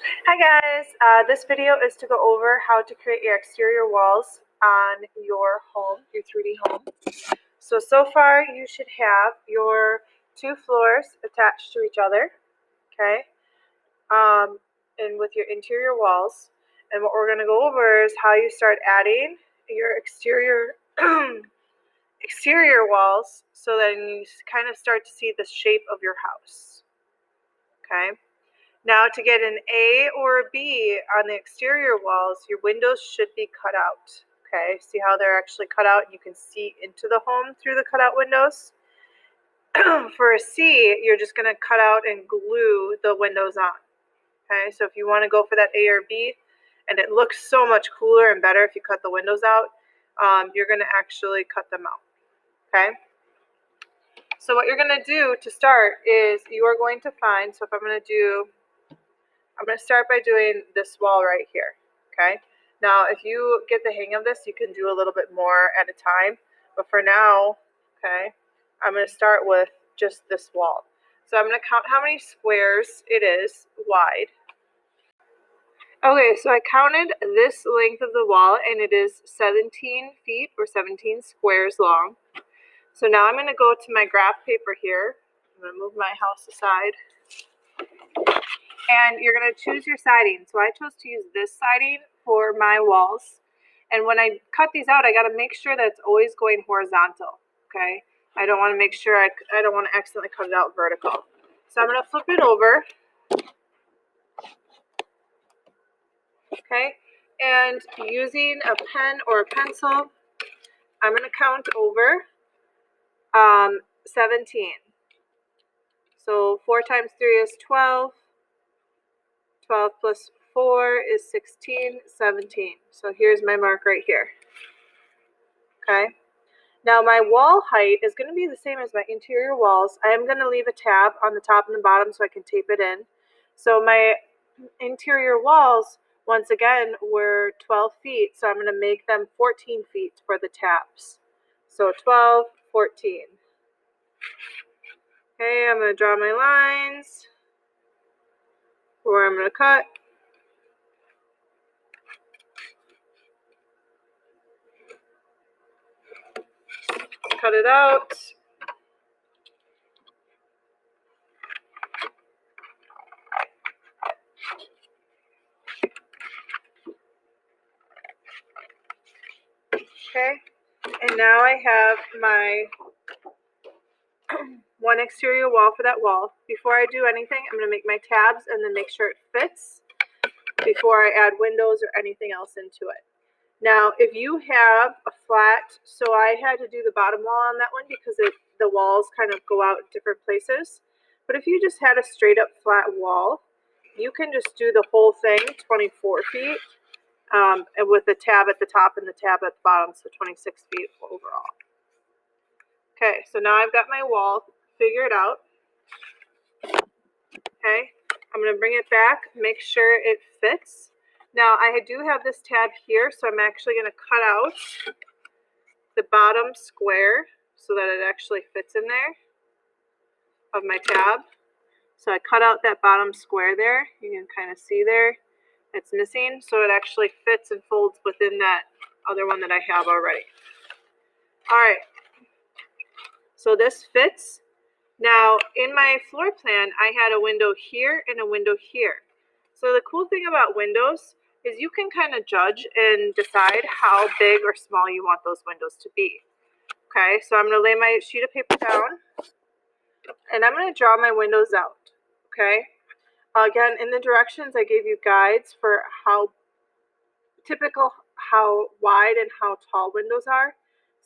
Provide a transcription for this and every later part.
Hi guys, this video is to go over how to create your exterior walls on your home, your 3D home. So far you should have your two floors attached to each other, okay, and with your interior walls. And what we're going to go over is how you start adding your exterior exterior walls so that you kind of start to see the shape of your house, okay. Now, to get an A or a B on the exterior walls, your windows should be cut out. Okay, see how they're actually cut out? You can see into the home through the cutout windows. For a C, you're just going to cut out and glue the windows on. Okay, so if you want to go for that A or B, and it looks so much cooler and better if you cut the windows out, you're going to actually cut them out. Okay, so what you're going to do to start is you are going to find, so if I'm going to start by doing this wall right here, okay? Now, if you get the hang of this, you can do a little bit more at a time. But for now, okay, I'm going to start with just this wall. So I'm going to count how many squares it is wide. Okay, so I counted this length of the wall, and it is 17 feet or 17 squares long. So now I'm going to go to my graph paper here. I'm going to move my house aside. And you're going to choose your siding. So I chose to use this siding for my walls. And when I cut these out, I got to make sure that it's always going horizontal, okay? I don't want to make sure I don't want to accidentally cut it out vertical. So I'm going to flip it over, okay? And using a pen or a pencil, I'm going to count over 17. So 4 times 3 is 12. 12 plus 4 is 16, 17. So here's my mark right here. Okay. Now my wall height is going to be the same as my interior walls. I am going to leave a tab on the top and the bottom so I can tape it in. So my interior walls, once again, were 12 feet. So I'm going to make them 14 feet for the tabs. So 12, 14. Okay, I'm going to draw my lines where I'm going to cut. Cut it out. Okay, and now I have my one exterior wall for that wall. Before I do anything, I'm going to make my tabs and then make sure it fits before I add windows or anything else into it. Now, if you have a flat, so I had to do the bottom wall on that one because the walls kind of go out different places. But if you just had a straight up flat wall, you can just do the whole thing 24 feet and with the tab at the top and the tab at the bottom, so 26 feet overall. Okay, so now I've got my wall figured out. Okay, I'm going to bring it back, make sure it fits. Now I do have this tab here, so I'm actually going to cut out the bottom square so that it actually fits in there of my tab. So I cut out that bottom square there. You can kind of see there it's missing, so it actually fits and folds within that other one that I have already. All right, so this fits. Now, in my floor plan, I had a window here and a window here. So the cool thing about windows is you can kind of judge and decide how big or small you want those windows to be. Okay, so I'm going to lay my sheet of paper down, and I'm going to draw my windows out. Okay, again, in the directions, I gave you guides for how wide and how tall windows are.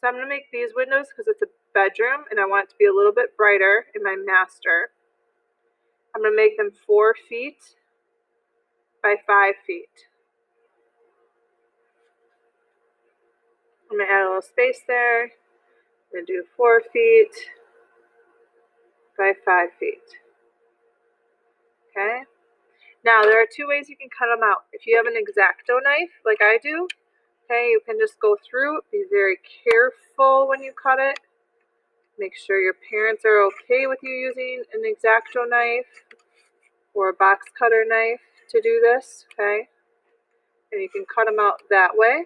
So I'm going to make these windows because it's a bedroom and I want it to be a little bit brighter in my master. I'm going to make them 4 feet by 5 feet. I'm going to add a little space there. I'm going to do 4 feet by 5 feet. Okay. Now there are 2 ways you can cut them out. If you have an X-Acto knife like I do, okay, you can just go through. Be very careful when you cut it. Make sure your parents are okay with you using an X-Acto knife or a box cutter knife to do this, okay? And you can cut them out that way.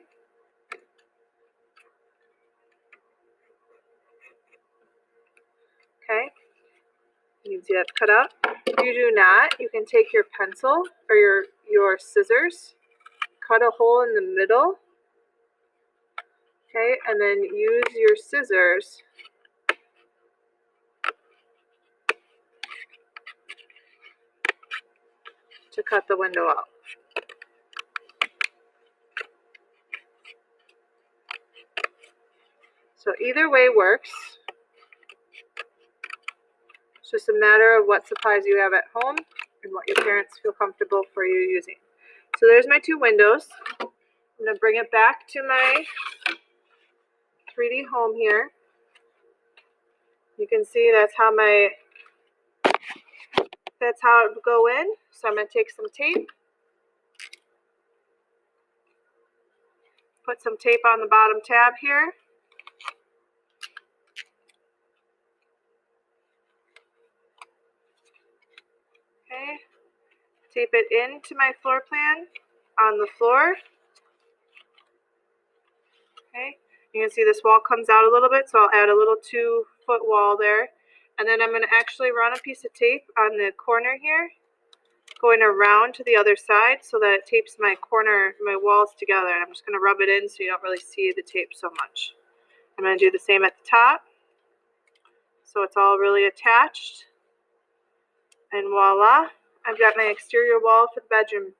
Okay, you can see that's cut out. If you do not, you can take your pencil or your scissors, cut a hole in the middle, okay, and then use your scissors to cut the window out. So either way works. It's just a matter of what supplies you have at home and what your parents feel comfortable for you using. So there's my two windows. I'm going to bring it back to my 3D home here. You can see that's how it would go in. So I'm going to take some tape, put some tape on the bottom tab here. Okay, tape it into my floor plan on the floor. Okay, you can see this wall comes out a little bit, so I'll add a little 2-foot wall there. And then I'm going to actually run a piece of tape on the corner here, going around to the other side so that it tapes my walls together. I'm just going to rub it in so you don't really see the tape so much. I'm going to do the same at the top, so it's all really attached. And voila, I've got my exterior wall for the bedroom